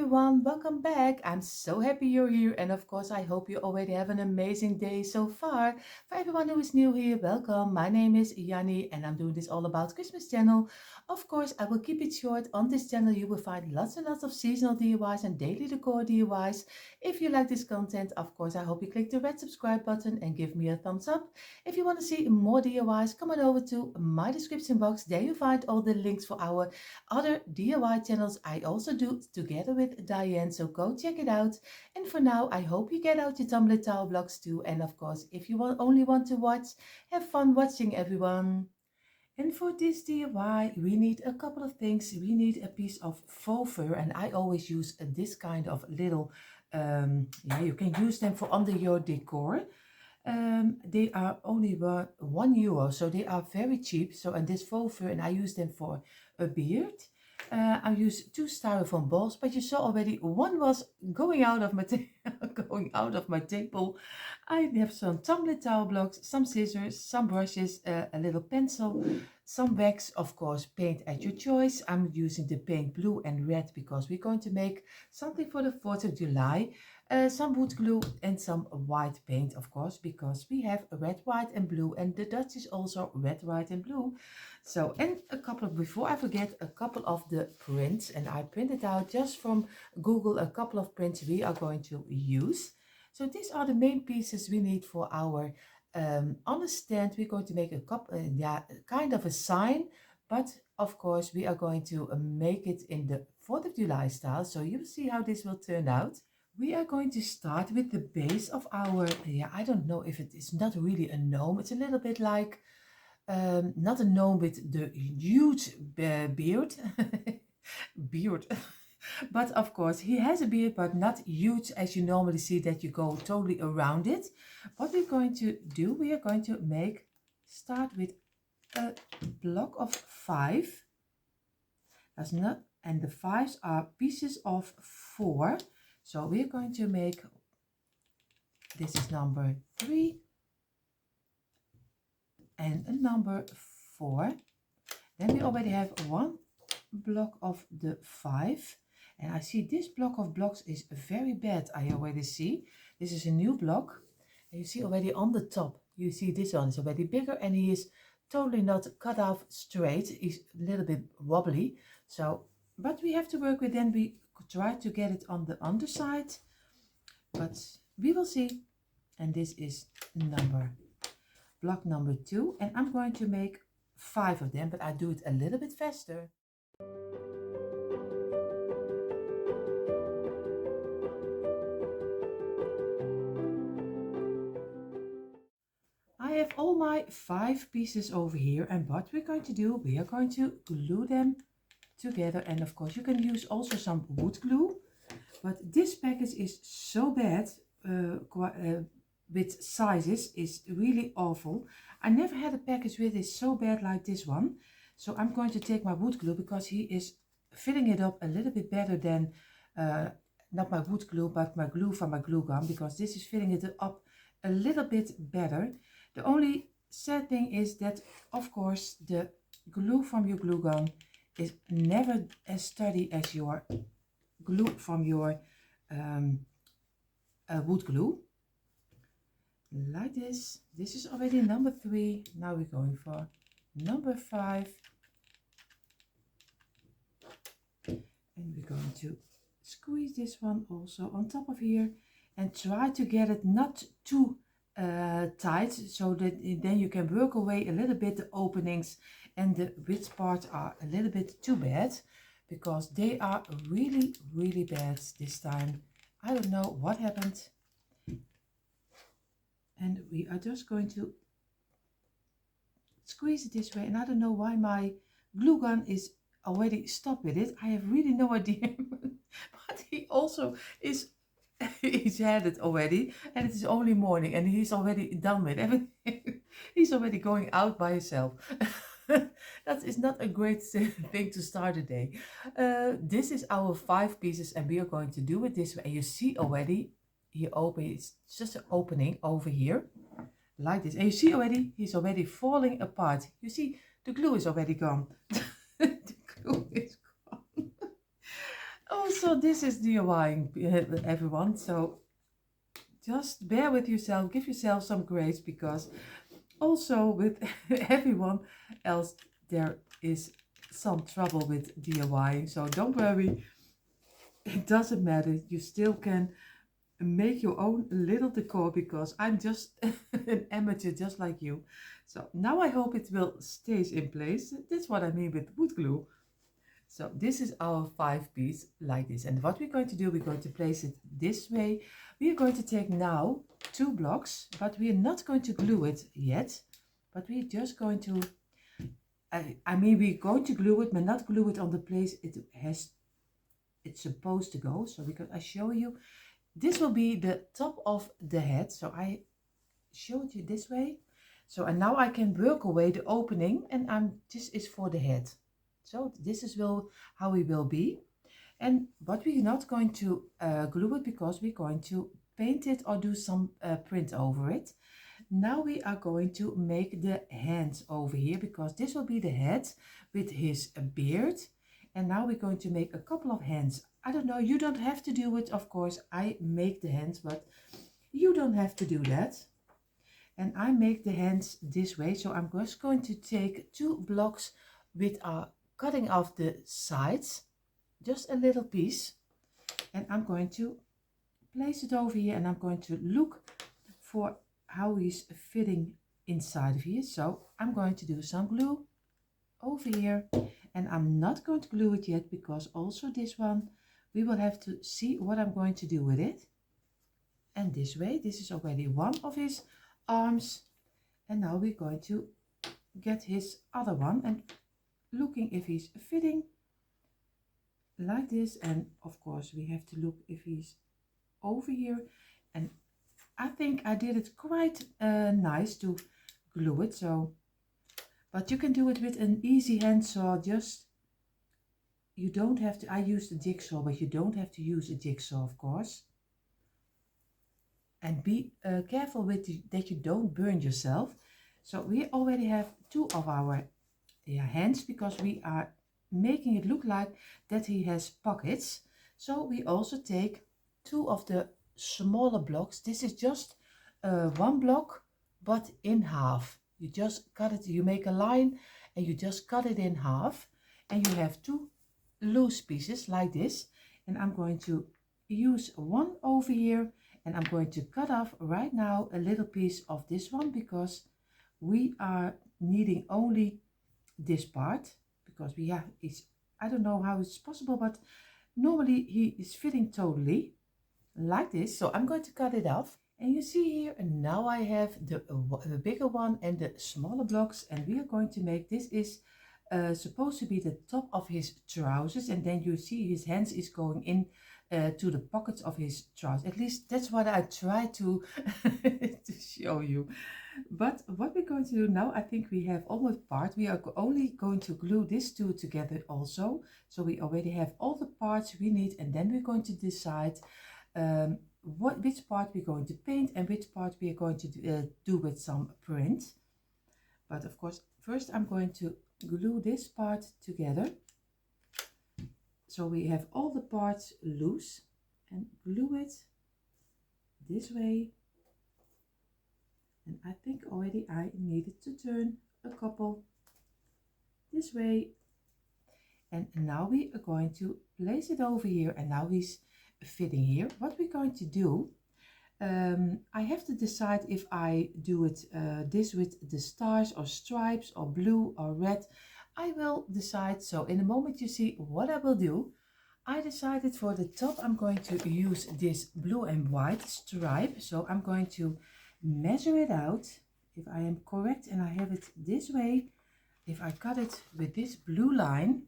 everyone, welcome back. I'm so happy you're here, and of course I hope you already have an amazing day so far. For everyone who is new here, welcome. My name is Yanni and I'm doing this all about Christmas channel. Of course I will keep it short. On this channel you will find lots and lots of seasonal DIYs and daily decor DIYs. If you like this content, of course I hope you click the red subscribe button and give me a thumbs up. If you want to see more DIYs, come on over to my description box. There you find all the links for our other DIY channels I also do together with Diane, so go check it out. And for now, I hope you get out your tumbler towel blocks too. And of course, if you only want to watch, have fun watching, everyone. And for this DIY, we need a couple of things. We need a piece of faux fur, and I always use this kind of little, yeah, you can use them for under your decor. They are only €1, so they are very cheap. So, and this faux fur, and I use them for a beard. I use 2 styrofoam balls, but you saw already one was going out of my going out of my table. I have some tumbler towel blocks, some scissors, some brushes, a little pencil, some wax, of course, paint at your choice. I'm using the paint blue and red because we're going to make something for the 4th of July. Some wood glue and some white paint, of course, because we have red, white and blue, and the Dutch is also red, white and blue. So, and before I forget, a couple of the prints, and I printed out just from Google a couple of prints we are going to use. So these are the main pieces we need for our on the stand. We're going to make a yeah, kind of a sign, but of course we are going to make it in the 4th of July style. So you'll see how this will turn out. We are going to start with the base of our, yeah, I don't know if it is not really a gnome. It's a little bit like, not a gnome with the huge beard. Beard. But of course, he has a beard, but not huge as you normally see that you go totally around it. What we're going to do, we are going to start with a block of 5. That's not, and the 5s are pieces of 4. So we're going to make, this is number 3 and a number 4. Then we already have 1 block of the 5. And I see this block of blocks is very bad. I already see. This is a new block. And you see already on the top, you see this one is already bigger and he is totally not cut off straight. He's a little bit wobbly. So, but we have to work with, then we try to get it on the underside, but we will see. And this is block number 2, and I'm going to make 5 of them, but I do it a little bit faster. I have all my 5 pieces over here, and what we're going to do, we are going to glue them together. And of course you can use also some wood glue, but this package is so bad with sizes, is really awful. I never had a package with this so bad like this one. So I'm going to take my wood glue because he is filling it up a little bit better than not my wood glue but my glue from my glue gun, because this is filling it up a little bit better. The only sad thing is that of course the glue from your glue gun is never as sturdy as your glue from your wood glue. Like this. This is already number 3. Now we're going for number 5. And we're going to squeeze this one also on top of here and try to get it not too tight, so that then you can work away a little bit the openings, and the width parts are a little bit too bad because they are really, really bad this time. I don't know what happened. And we are just going to squeeze it this way, and I don't know why my glue gun is already stopped with it. I have really no idea. But he also is, he's had it already, and it is only morning and he's already done with everything. He's already going out by himself. That is not a great thing to start a day. This is our 5 pieces and we are going to do it this way. And you see already here it's just an opening over here like this, and you see already he's already falling apart. You see the glue is already gone. The glue is gone. Also, this is DIYing, everyone. So just bear with yourself, give yourself some grace, because also with everyone else there is some trouble with DIYing. So don't worry, it doesn't matter. You still can make your own little decor, because I'm just an amateur just like you. So now I hope it will stays in place. That's what I mean with wood glue. So this is our 5-piece like this. And what we're going to do, we're going to place it this way. We are going to take now 2 blocks, but we are not going to glue it yet. But we're just going to, I mean, we're going to glue it, but not glue it on the place it's supposed to go. So because I show you, this will be the top of the head. So I showed you this way. So, and now I can work away the opening, and this is for the head. So this is how we will be. And but we're not going to glue it, because we're going to paint it or do some print over it. Now we are going to make the hands over here, because this will be the head with his beard. And now we're going to make a couple of hands. I don't know, you don't have to do it, of course. I make the hands, but you don't have to do that. And I make the hands this way. So I'm just going to take 2 blocks with our cutting off the sides, just a little piece, and I'm going to place it over here, and I'm going to look for how he's fitting inside of here. So I'm going to do some glue over here, and I'm not going to glue it yet, because also this one we will have to see what I'm going to do with it. And this way, this is already one of his arms, and now we're going to get his other one and looking if he's fitting like this. And of course we have to look if he's over here, and I think I did it quite nice to glue it. So, but you can do it with an easy hand saw. Just, you don't have to, I use the jigsaw, but you don't have to use a jigsaw, of course. And be careful with that you don't burn yourself. So we already have 2 of our hands, because we are making it look like that he has pockets. So we also take 2 of the smaller blocks. This is just 1 block, but in half. You just cut it, you make a line and you just cut it in half, and you have 2 loose pieces like this. And I'm going to use one over here, and I'm going to cut off right now a little piece of this one, because we are needing only this part, because we have, I don't know how it's possible, but normally he is fitting totally like this. So I'm going to cut it off, and you see here, and now I have the bigger one and the smaller blocks, and we are going to make, this is supposed to be the top of his trousers, and then you see his hands is going in to the pockets of his trousers. At least that's what I try to to show you. But what we're going to do now, I think we have almost part. We are only going to glue these 2 together also. So we already have all the parts we need, and then we're going to decide which part we're going to paint and which part we are going to do with some print. But of course, first I'm going to glue this part together. So we have all the parts loose, and glue it this way. And I think already I needed to turn a couple this way. And now we are going to place it over here, and now he's fitting here. What we're going to do, I have to decide if I do it this with the stars or stripes or blue or red. I will decide. So in a moment you see what I will do. I decided for the top I'm going to use this blue and white stripe. So I'm going to measure it out. If I am correct and I have it this way, if I cut it with this blue line,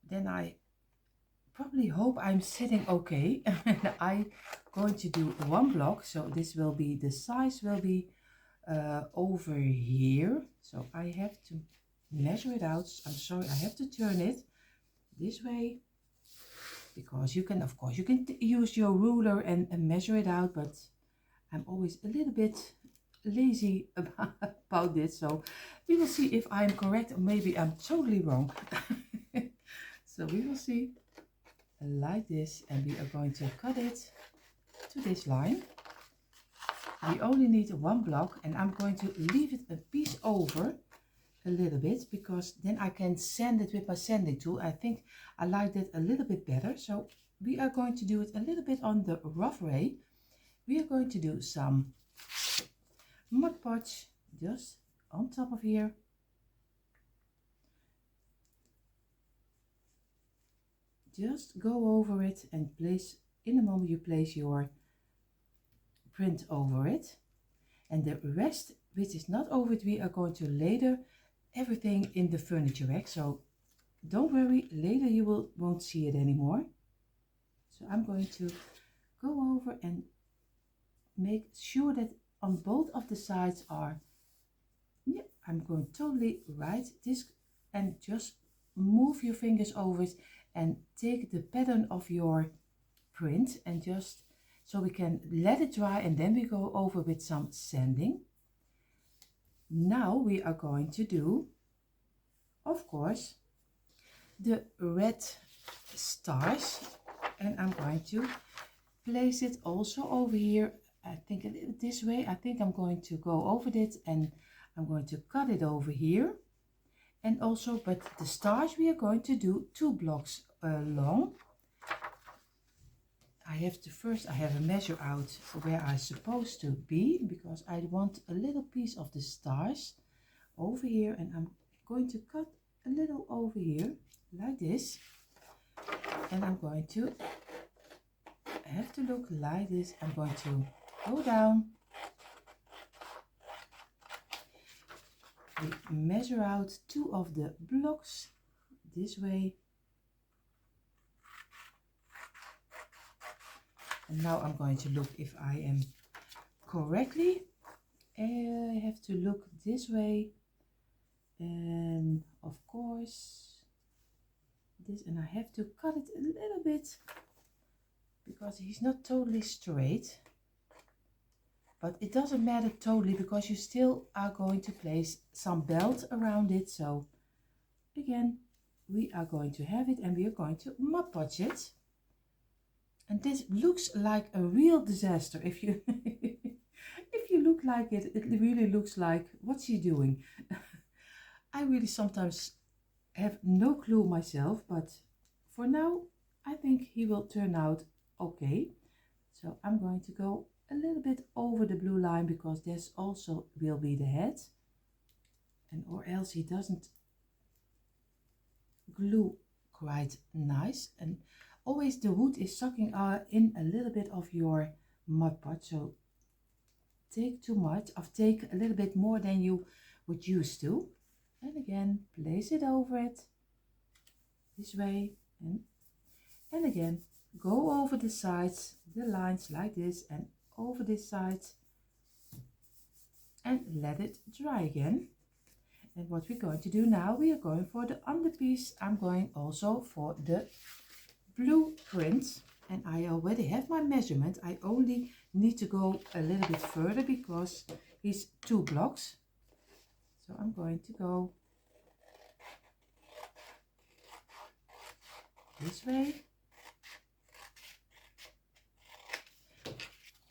then I probably hope I'm sitting okay. And I'm going to do 1 block, so this will be, the size will be over here. So I have to measure it out. I'm sorry, I have to turn it this way, because you can, of course, you can use your ruler and measure it out, but I'm always a little bit lazy about this. So we will see if I'm correct, or maybe I'm totally wrong. So we will see. like this, and we are going to cut it to this line. We only need one block, and I'm going to leave it a piece over a little bit, because then I can sand it with my sanding tool. I think I like that a little bit better. So we are going to do it a little bit on the rough way. We are going to do some Mod Podge just on top of here. Just go over it and place, in the moment you place your print over it. And the rest, which is not over it, we are going to later everything in the furniture rack. So don't worry, later you won't see it anymore. So I'm going to go over and make sure that on both of the sides are, yeah, I'm going totally right this, and just move your fingers over it and take the pattern of your print, and just so we can let it dry, and then we go over with some sanding. Now we are going to do, of course, the red stars, and I'm going to place it also over here. I think a little this way. I think I'm going to go over it, and I'm going to cut it over here. And also, but the stars we are going to do 2 blocks long. I have a measure out where I'm supposed to be, because I want a little piece of the stars over here, and I'm going to cut a little over here like this, and I'm going to have to look like this. I'm going to go down, we measure out 2 of the blocks this way, and now I'm going to look if I am correctly. I have to look this way, and of course this, and I have to cut it a little bit because he's not totally straight, but it doesn't matter totally, because you still are going to place some belt around it. So again, we are going to have it, and we are going to Mod Podge it, and this looks like a real disaster. If you if you look like it, it really looks like, what's he doing? I really sometimes have no clue myself, but for now I think he will turn out okay. So I'm going to go a little bit over the blue line, because this also will be the head, and or else he doesn't glue quite nice. And always the wood is sucking in a little bit of your Mod Podge, so take a little bit more than you would used to, and again place it over it this way, and again go over the sides, the lines like this, and over this side, and let it dry again. And what we're going to do now, we are going for the underpiece. I'm going also for the blueprint, and I already have my measurement. I only need to go a little bit further because he's 2 blocks. So I'm going to go this way.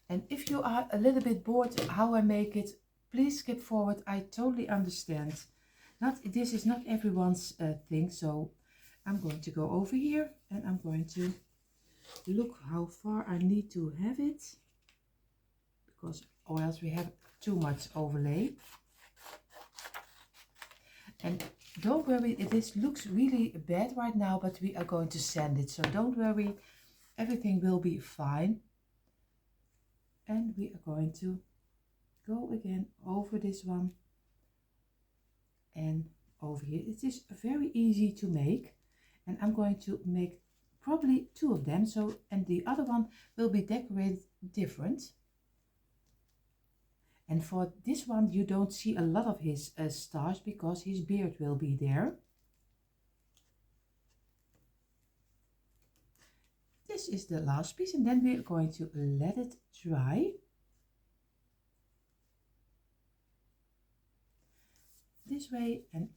And if you are a little bit bored how I make it, please skip forward. I totally understand. This is not everyone's thing. So I'm going to go over here, and I'm going to look how far I need to have it, because or else we have too much overlay. And don't worry, this looks really bad right now, but we are going to sand it, so don't worry, everything will be fine. And we are going to go again over this one and over here. It is very easy to make, and I'm going to make probably 2 of them, so, and the other one will be decorated different. And for this one you don't see a lot of his stars, because his beard will be there. This is the last piece, and then we're going to let it dry. This way, and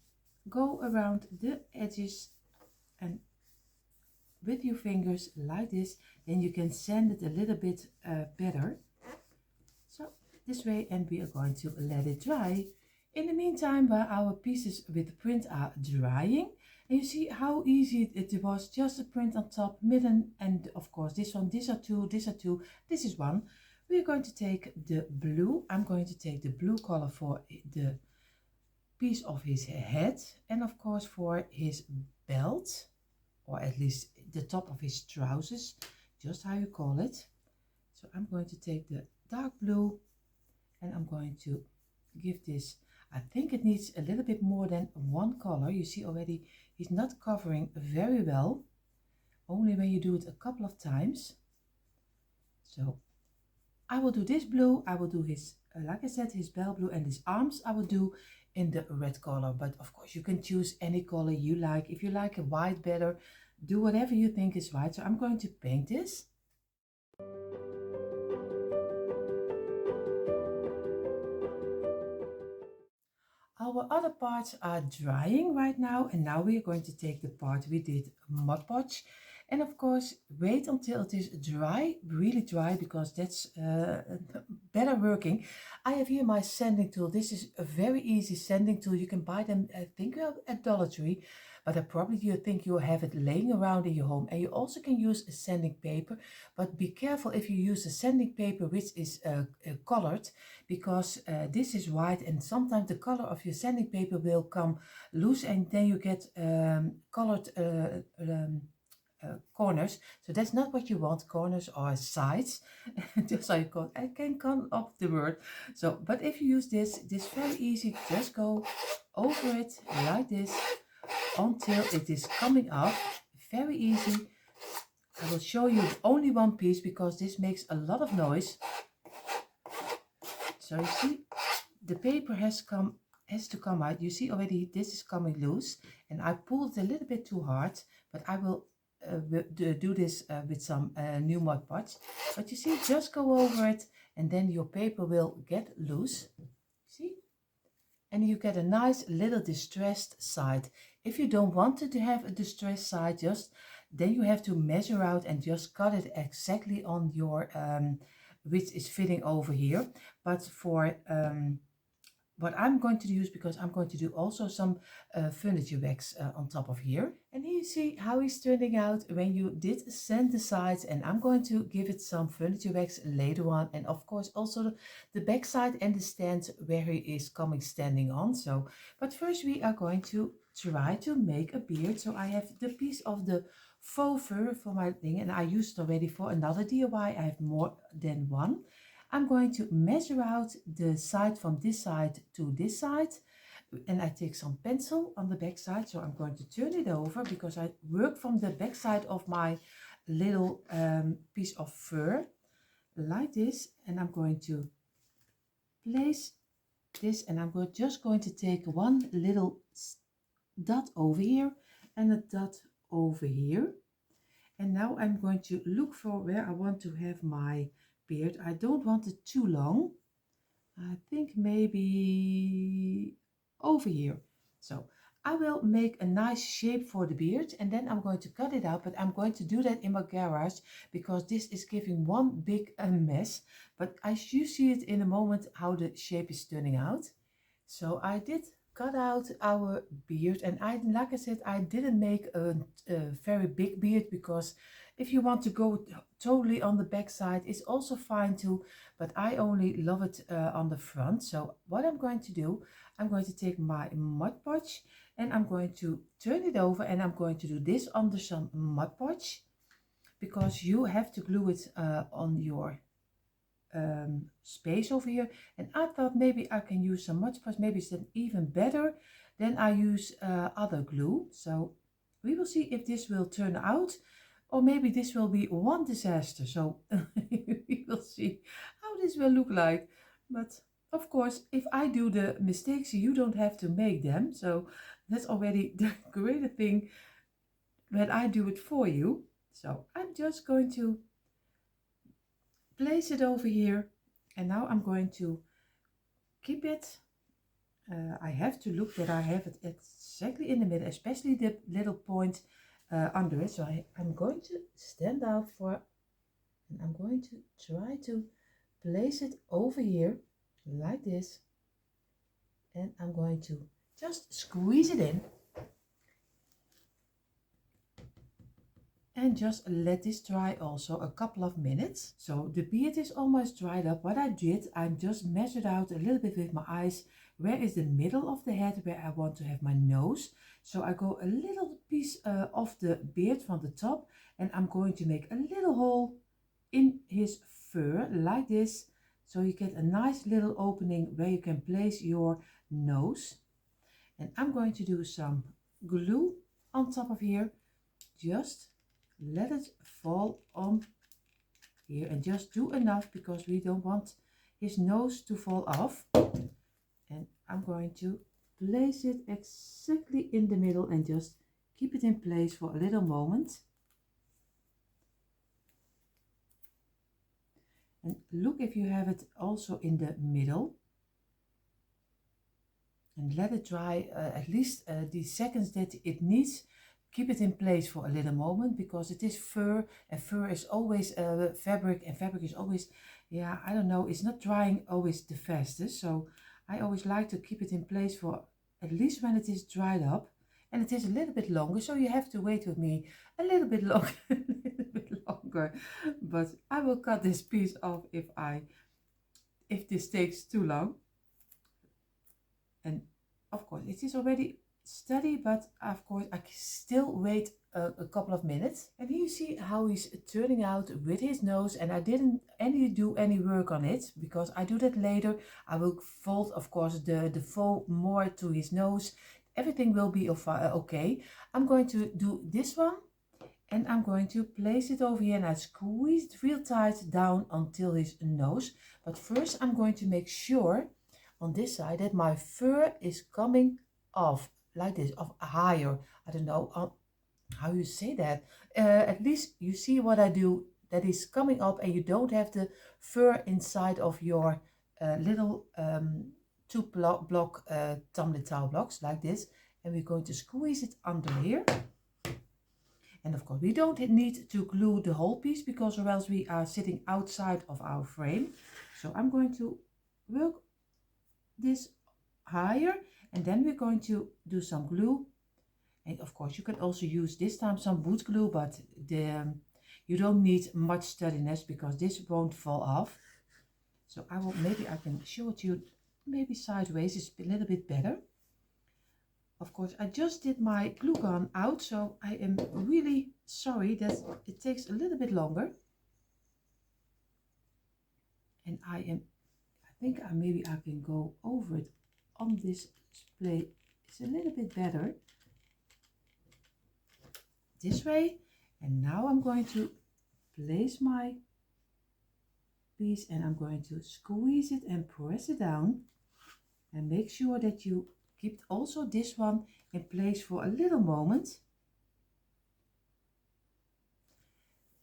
go around the edges and with your fingers like this, then you can sand it a little bit better. So this way, and we are going to let it dry. In the meantime, while our pieces with print are drying, and you see how easy it was, just a print on top, midden, and of course this one, these are two, these are two, this is one. We are going to take the blue. I'm going to take the blue color for the piece of his head, and of course for his belt, or at least the top of his trousers, just how you call it. So I'm going to take the dark blue, and I'm going to give this, I think it needs a little bit more than one color. You see already he's not covering very well, only when you do it a couple of times. So I will do this blue, I will do his, like I said, his bell blue, and his arms I will do in the red color. But of course you can choose any color you like. If you like a white better, do whatever you think is right. So I'm going to paint this. Our other parts are drying right now, and now we are going to take the part we did Mod Podge. And of course, wait until it is dry, really dry, because that's better working. I have here my sanding tool. This is a very easy sanding tool. You can buy them, I think, at Dollar Tree, but I probably you think you have it laying around in your home. And you also can use a sanding paper, but be careful if you use a sanding paper which is colored, because this is white, and sometimes the color of your sanding paper will come loose, and then you get colored corners. So that's not what you want. Corners or sides. Just like I can come up the word. So but if you use this very easy, just go over it like this until it is coming up. Very easy. I will show you only one piece because this makes a lot of noise. So you see the paper has to come out. You see already this is coming loose, and I pulled it a little bit too hard, but I will do this with some new Mod Podge. But you see, just go over it, and then your paper will get loose. See? And you get a nice little distressed side. If you don't want it to have a distressed side, just then you have to measure out and just cut it exactly on your which is fitting over here. But for what I'm going to use, because I'm going to do also some furniture wax on top of here. And here you see how he's turning out when you did sand the sides, and I'm going to give it some furniture wax later on, and of course also the back side and the stand where he is coming standing on. So but first we are going to try to make a beard. So I have the piece of the faux fur for my thing, and I used it already for another DIY. I have more than one. I'm going to measure out the side from this side to this side, and I take some pencil on the back side. So I'm going to turn it over because I work from the back side of my little piece of fur like this, and I'm going to place this, and I'm just going to take one little dot over here and a dot over here. And now I'm going to look for where I want to have my beard. I don't want it too long. I think maybe over here. So I will make a nice shape for the beard, and then I'm going to cut it out, but I'm going to do that in my garage because this is giving one big mess. But you see it in a moment how the shape is turning out. So I did cut out our beard, and like I said, I didn't make a very big beard, because if you want to go totally on the back side, it's also fine too, but I only love it on the front. So what I'm going to do, I'm going to take my Mod Podge, and I'm going to turn it over, and I'm going to do this under some Mod Podge, because you have to glue it on your space over here. And I thought maybe I can use some Mod Podge, maybe it's even better than I use other glue. So we will see if this will turn out, or maybe this will be one disaster. So we will see how this will look like. But of course, if I do the mistakes, you don't have to make them. So that's already the greater thing when I do it for you. So I'm just going to place it over here, and now I'm going to keep it. I have to look that I have it exactly in the middle, especially the little point under it. So I'm going to stand out for, and I'm going to try to place it over here like this. And I'm going to just squeeze it in. And just let this dry also a couple of minutes. So the beard is almost dried up. What I did, I just measured out a little bit with my eyes where is the middle of the head where I want to have my nose. So I go a little piece of the beard from the top, and I'm going to make a little hole in his fur like this, so you get a nice little opening where you can place your nose. And I'm going to do some glue on top of here. Just let it fall on here, and just do enough because we don't want his nose to fall off. And I'm going to place it exactly in the middle and just keep it in place for a little moment. And look if you have it also in the middle. And let it dry at least the seconds that it needs. Keep it in place for a little moment because it is fur, and fur is always fabric, and fabric is always, yeah, I don't know, it's not drying always the fastest. So I always like to keep it in place for at least when it is dried up. And it is a little bit longer, so you have to wait with me a little bit longer, a little bit longer. But I will cut this piece off if this takes too long. And of course it is already steady, but of course I can still wait a couple of minutes. And here you see how he's turning out with his nose, and I didn't do any work on it because I do that later. I will fold, of course, the faux more to his nose. Everything will be okay. I'm going to do this one, and I'm going to place it over here, and I squeeze it real tight down until his nose. But first I'm going to make sure on this side that my fur is coming off like this, of higher. I don't know how you say that. At least you see what I do, that is coming up, and you don't have the fur inside of your little two block tumbling towel blocks like this. And we're going to squeeze it under here. And of course we don't need to glue the whole piece because or else we are sitting outside of our frame. So I'm going to work this higher, and then we're going to do some glue. And of course you can also use this time some wood glue, but you don't need much steadiness because this won't fall off. So maybe I can show it to you maybe sideways, it's a little bit better. Of course I just did my glue gun out, so I am really sorry that it takes a little bit longer. And I think maybe I can go over it on this display. It's a little bit better this way. And now I'm going to place my piece, and I'm going to squeeze it and press it down, and make sure that you keep also this one in place for a little moment.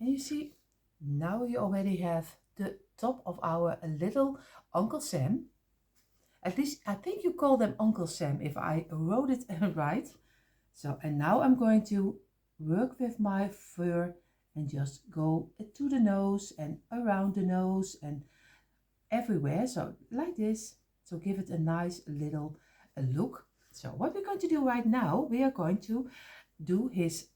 And you see, now you already have the top of our little Uncle Sam. At least I think you call them Uncle Sam if I wrote it right. So, and now I'm going to work with my fur and just go to the nose and around the nose and everywhere. So like this, so give it a nice little look. So what we're going to do right now, we are going to do his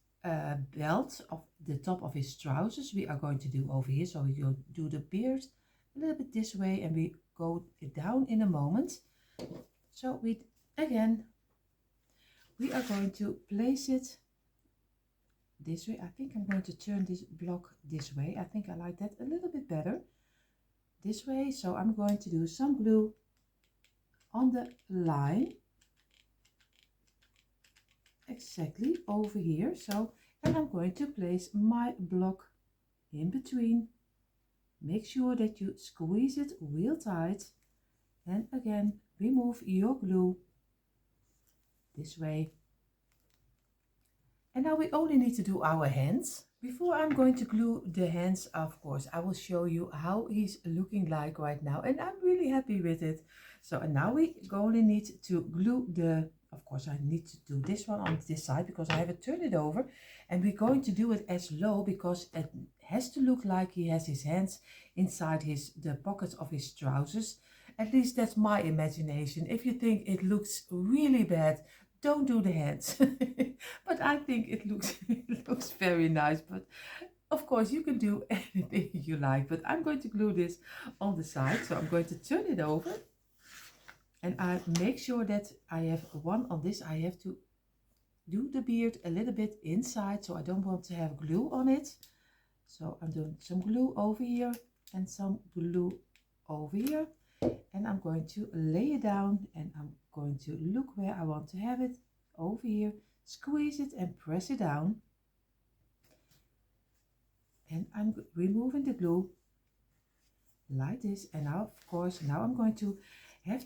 belt of the top of his trousers. We are going to do over here. So we go do the beard a little bit this way, and we go down in a moment. So we are going to place it this way. I think I'm going to turn this block this way. I think I like that a little bit better this way. So I'm going to do some glue on the line exactly over here. So, and I'm going to place my block in between. Make sure that you squeeze it real tight, and again remove your glue this way. And now we only need to do our hands. Before I'm going to glue the hands, of course, I will show you how he's looking like right now, and I'm really happy with it. So, and now we only need to glue the Of course, I need to do this one on this side because I have it turned it over. And we're going to do it as low because it has to look like he has his hands inside the pockets of his trousers. At least that's my imagination. If you think it looks really bad, don't do the hands. But I think it looks very nice. But of course, you can do anything you like. But I'm going to glue this on the side. So I'm going to turn it over. And I make sure that I have one on this. I have to do the beard a little bit inside, so I don't want to have glue on it. So I'm doing some glue over here and some glue over here. And I'm going to lay it down and I'm going to look where I want to have it over here. Squeeze it and press it down. And I'm removing the glue like this. And now, of course, now I'm going to have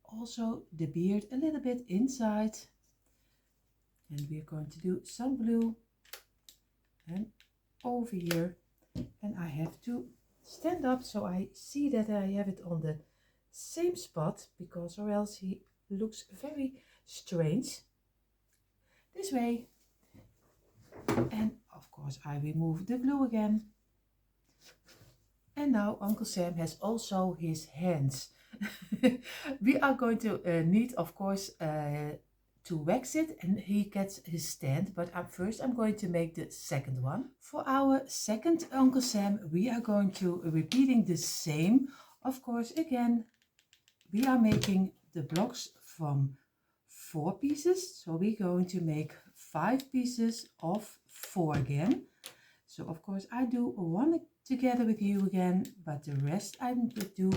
also the beard a little bit inside, and we're going to do some glue and over here, and I have to stand up so I see that I have it on the same spot, because or else he looks very strange. This way, and of course I remove the glue again. And now Uncle Sam has also his hands. We are going to need, of course, to wax it, and he gets his stand. But first I'm going to make the second one. For our second Uncle Sam, we are going to repeating the same. Of course, again, we are making the blocks from 4 pieces. So we're going to make 5 pieces of 4 again. So of course I do one together with you again, but the rest I do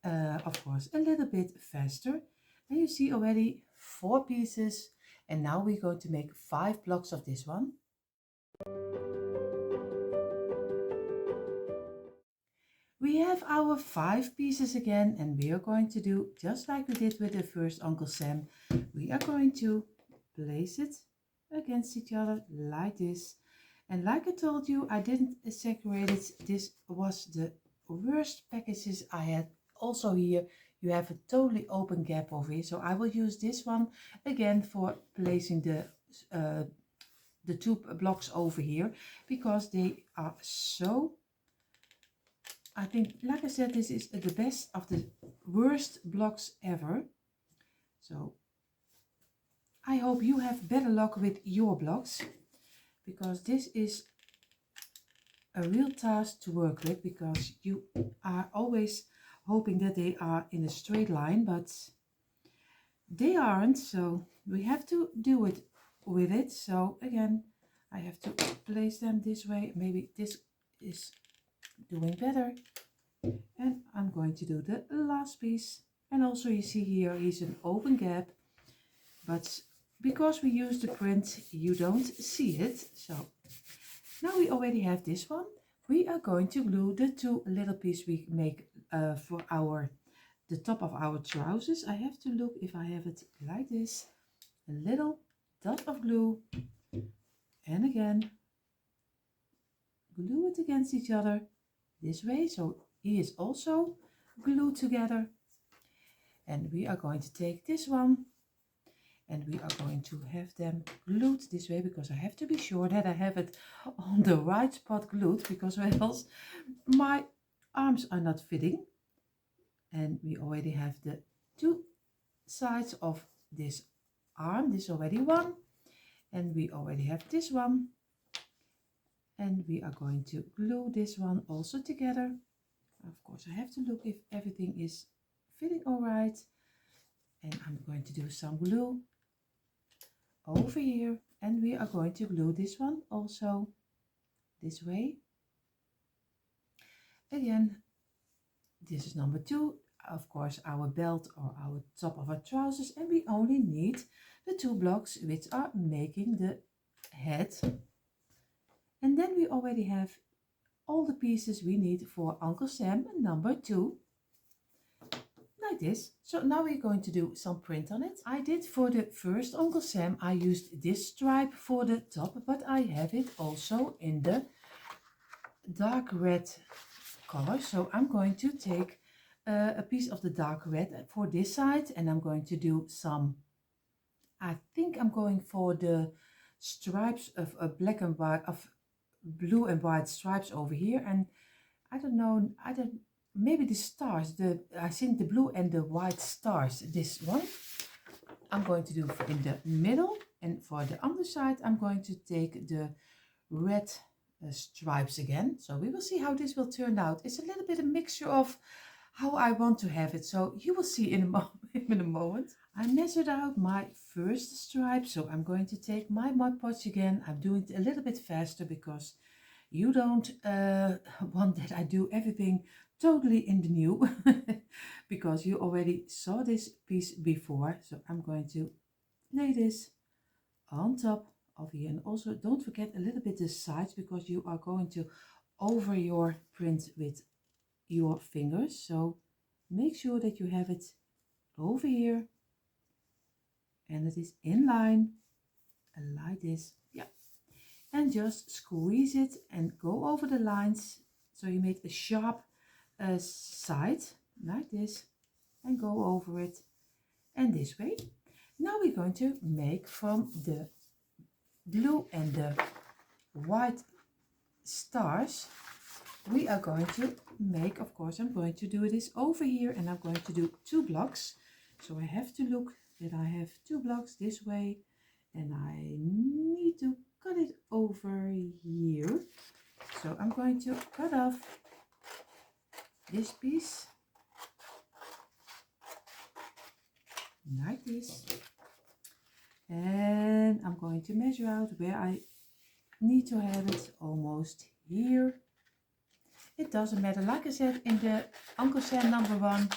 of course a little bit faster. And you see already 4 pieces, and now we're going to make 5 blocks of this one. We have our 5 pieces again, and we are going to do just like we did with the first Uncle Sam. We are going to place it against each other like this. And like I told you, I didn't separate it. This was the worst packages I had. Also here, you have a totally open gap over here. So I will use this one again for placing the 2 blocks over here, because they are so, I think, like I said, this is the best of the worst blocks ever. So I hope you have better luck with your blocks, because this is a real task to work with, because you are always hoping that they are in a straight line, but they aren't. So we have to do it with it. So again, I have to place them this way. Maybe this is doing better. And I'm going to do the last piece. And also you see here is an open gap, but because we use the print, you don't see it. So now we already have this one. We are going to glue the 2 little pieces we make for the top of our trousers. I have to look if I have it like this. A little dot of glue, and again glue it against each other this way, so he is also glued together. And we are going to take this one, and we are going to have them glued this way, because I have to be sure that I have it on the right spot glued, because or else my arms are not fitting. And we already have the 2 sides of this arm. This already one, and we already have this one, and we are going to glue this one also together. Of course, I have to look if everything is fitting all right, and I'm going to do some glue over here, and we are going to glue this one also this way. Again, this is number 2, of course, our belt or our top of our trousers, and we only need the 2 blocks which are making the head. And then we already have all the pieces we need for Uncle Sam number 2. Like this. So now we're going to do some print on it. I did for the first Uncle Sam, I used this stripe for the top, but I have it also in the dark red color. So I'm going to take a piece of the dark red for this side, and I'm going to do some, I think I'm going for the stripes of black and white, of blue and white stripes over here, and I don't know, maybe the stars, I think the blue and the white stars, this one I'm going to do in the middle, and for the underside I'm going to take the red stripes again. So we will see how this will turn out. It's a little bit a mixture of how I want to have it, so you will see in a moment. I measured out my first stripe, so I'm going to take my Mod Podge again. I'm doing it a little bit faster because you don't want that I do everything totally in the new because you already saw this piece before. So I'm going to lay this on top of here, and also don't forget a little bit the sides because you are going to over your print with your fingers. So make sure that you have it over here and it is in line like this. Yeah, and just squeeze it and go over the lines so you make a sharp side like this, and go over it and this way. Now we're going to make from the blue and the white stars, we are going to make, of course I'm going to do this over here, and I'm going to do 2 blocks. So I have to look that I have 2 blocks this way, and I need to cut it over here. So I'm going to cut off this piece like this, and I'm going to measure out where I need to have it, almost here. It doesn't matter, like I said in the Uncle Sam number 1,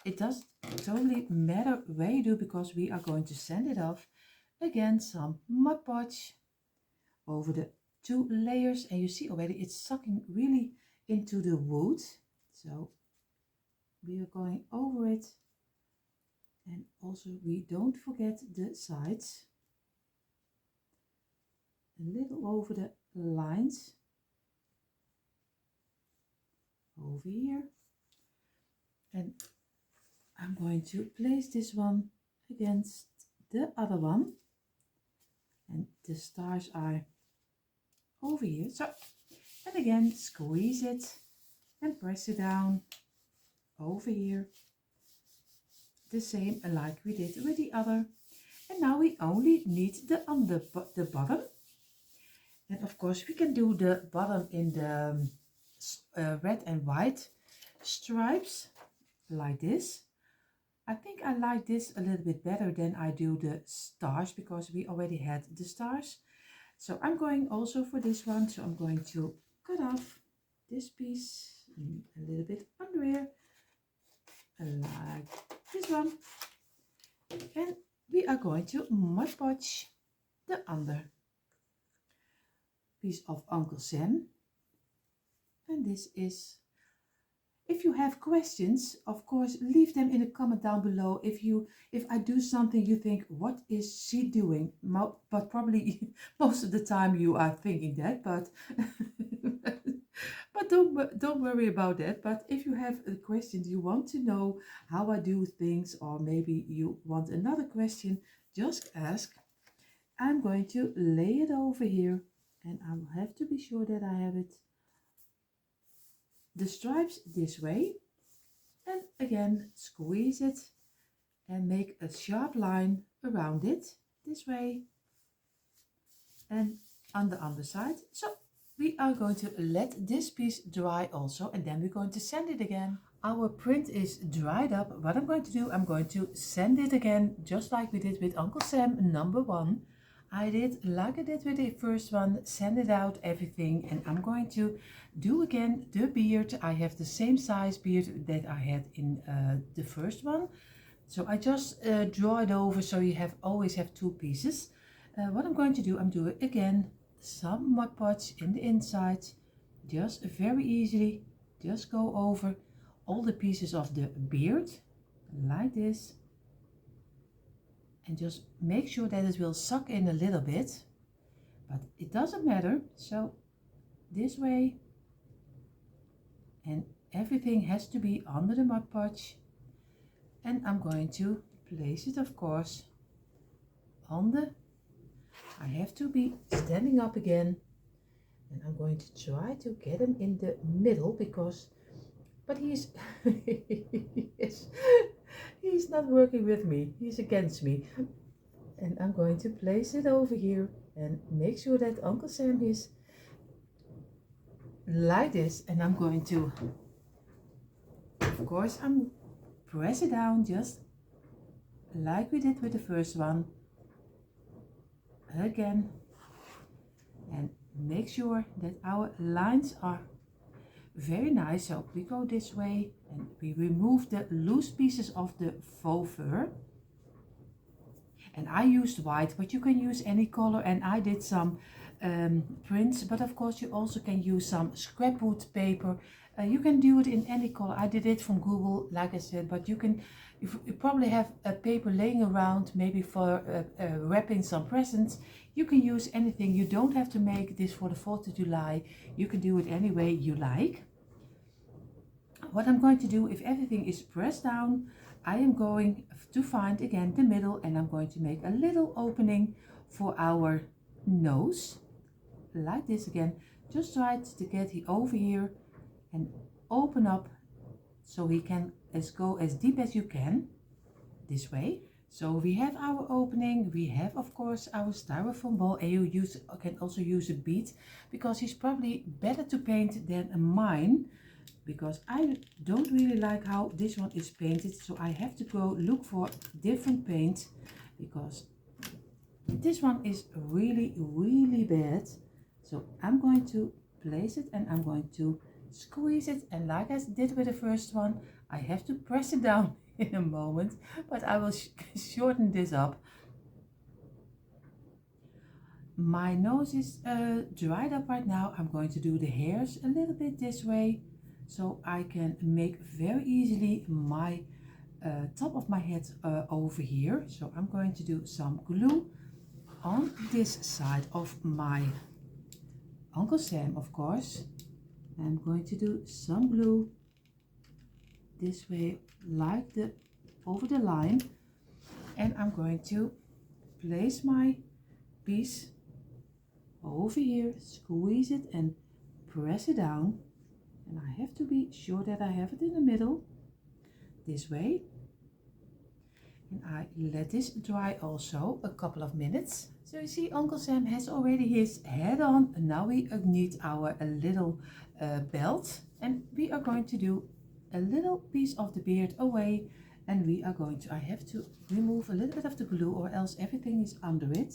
it doesn't totally matter where you do, because we are going to sand it off. Again, some Mod Podge over the 2 layers, and you see already it's sucking really into the wood. So we are going over it, and also we don't forget the sides, a little over the lines over here. And I'm going to place this one against the other one, and the stars are over here. So, and again squeeze it and press it down over here, the same like we did with the other. And now we only need the bottom, and of course we can do the bottom in the red and white stripes like this. I think I like this a little bit better than I do the stars, because we already had the stars. So I'm going also for this one, so I'm going to cut off this piece a little bit under here, like this one, and we are going to Mod Podge the under piece of Uncle Sam. And this is, if you have questions, of course leave them in a comment down below. If I do something you think, what is she doing? But probably most of the time you are thinking that, but but don't worry about that. But if you have a question, you want to know how I do things, or maybe you want another question, just ask. I'm going to lay it over here, and I will have to be sure that I have it, the stripes this way, and again squeeze it and make a sharp line around it this way, and on the underside. So we are going to let this piece dry also, and then we're going to sand it again. Our print is dried up. What I'm going to do, I'm going to sand it again, just like we did with Uncle Sam number 1. I did like I did with the first one, sand it out everything, and I'm going to do again the beard. I have the same size beard that I had in the first one, so I just draw it over, so you always have 2 pieces. What I'm going to do, I'm doing again some Mod Podge in the inside, just very easily, just go over all the pieces of the beard like this, and just make sure that it will suck in a little bit, but it doesn't matter. So this way, and everything has to be under the Mod Podge. And I'm going to place it, of course, on the, I have to be standing up again, and I'm going to try to get him in the middle because, but he's, he's not working with me, he's against me. And I'm going to place it over here and make sure that Uncle Sam is like this, and I'm going to, of course, I'm press it down just like we did with the first one again, and make sure that our lines are very nice. So we go this way and we remove the loose pieces of the faux fur, and I used white, but you can use any color, and I did some prints, but of course you also can use some scrapwood paper. You can do it in any color. I did it from Google, like I said, but you can, you probably have a paper laying around, maybe for wrapping some presents. You can use anything. You don't have to make this for the 4th of July. You can do it any way you like. What I'm going to do, if everything is pressed down, I am going to find again the middle, and I'm going to make a little opening for our nose, like this again. Just try to get over here and open up so he can go as deep as you can, this way. So we have our opening, we have of course our styrofoam ball, and you can also use a bead, because he's probably better to paint than mine, because I don't really like how this one is painted. So I have to go look for different paint, because this one is really bad. So I'm going to place it and I'm going to squeeze it, and like I did with the first one, I have to press it down in a moment, but I will shorten this up. My nose is dried up right now. I'm going to do the hairs a little bit this way, so I can make very easily my top of my head over here. So I'm going to do some glue on this side of my Uncle Sam, of course. I'm going to do some glue this way, like over the line, and I'm going to place my piece over here, squeeze it and press it down, and I have to be sure that I have it in the middle, this way. And I let this dry also a couple of minutes. So you see, Uncle Sam has already his head on, and now we need our little belt, and we are going to do a little piece of the beard away, and we are going to, I have to remove a little bit of the glue or else everything is under it.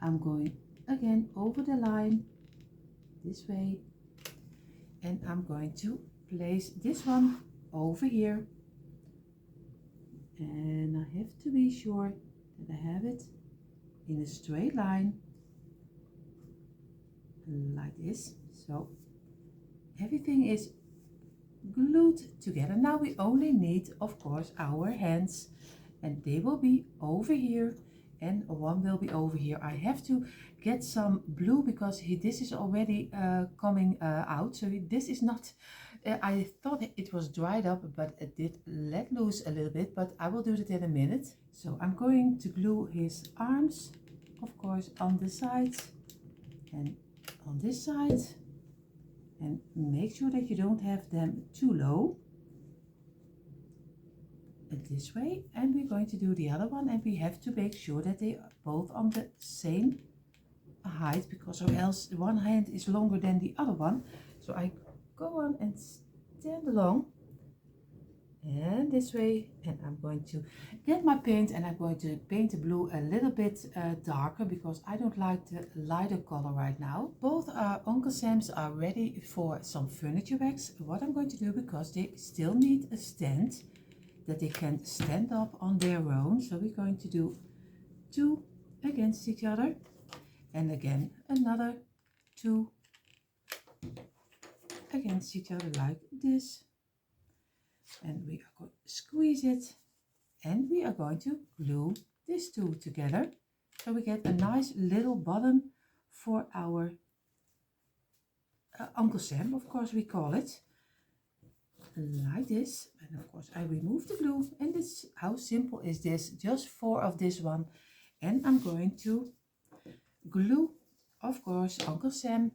I'm going again over the line this way, and I'm going to place this one over here, and I have to be sure that I have it in a straight line like this. So everything is glued together. Now we only need, of course, our hands, and they will be over here and one will be over here. I have to get some blue because this is already coming out. So this is not, I thought it was dried up, but it did let loose a little bit, but I will do that in a minute. So I'm going to glue his arms, of course, on the sides and on this side, and make sure that you don't have them too low. This way, and we're going to do the other one, and we have to make sure that they are both on the same height, because or else one hand is longer than the other one. So I go on and stand along and this way, and I'm going to get my paint, and I'm going to paint the blue a little bit darker, because I don't like the lighter color right now. Both our Uncle Sam's are ready for some furniture wax. What I'm going to do, because they still need a stand that they can stand up on their own, so we're going to do 2 against each other, and again another 2 against each other like this, and we are going to squeeze it, and we are going to glue these 2 together, so we get a nice little bottom for our Uncle Sam, of course we call it. like this. And of course I remove the glue, and this, how simple is this? Just 4 of this one. And I'm going to glue, of course, Uncle Sam.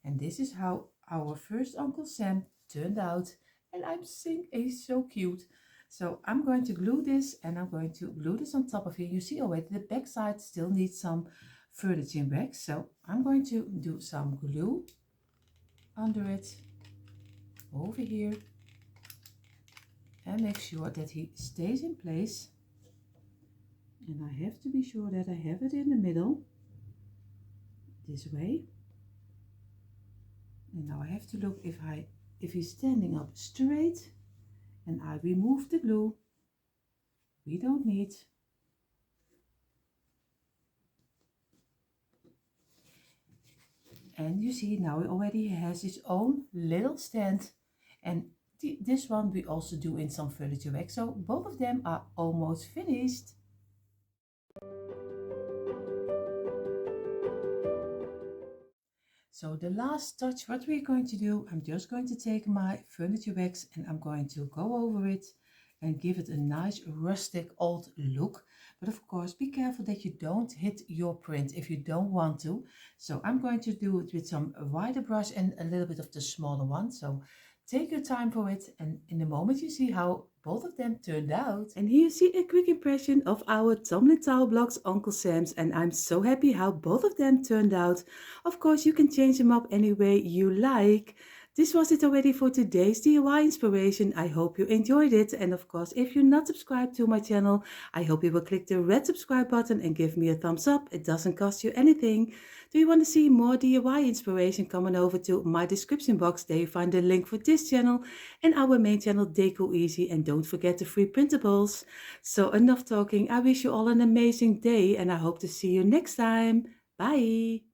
And this is how our first Uncle Sam turned out. And I think he's so cute. So I'm going to glue this, and I'm going to glue this on top of here. You see already the back side still needs some furniture wax. So I'm going to do some glue under it, over here, and make sure that he stays in place. And I have to be sure that I have it in the middle, this way. And now I have to look if he's standing up straight, and I remove the glue we don't need. And you see now he already has his own little stand. And this one we also do in some furniture wax. So both of them are almost finished. So the last touch, what we're going to do, I'm just going to take my furniture wax and I'm going to go over it and give it a nice rustic old look. But of course, be careful that you don't hit your print if you don't want to. So I'm going to do it with some wider brush and a little bit of the smaller one. So take your time for it, and in a moment you see how both of them turned out. And here you see a quick impression of our tumbling tile blocks Uncle Sam's, and I'm so happy how both of them turned out. Of course, you can change them up any way you like. This was it already for today's DIY inspiration. I hope you enjoyed it, and of course, if you're not subscribed to my channel, I hope you will click the red subscribe button and give me a thumbs up. It doesn't cost you anything. Do you want to see more DIY inspiration? Come on over to my description box. There you find the link for this channel and our main channel Deco Easy, and don't forget the free printables. So enough talking. I wish you all an amazing day, and I hope to see you next time. Bye!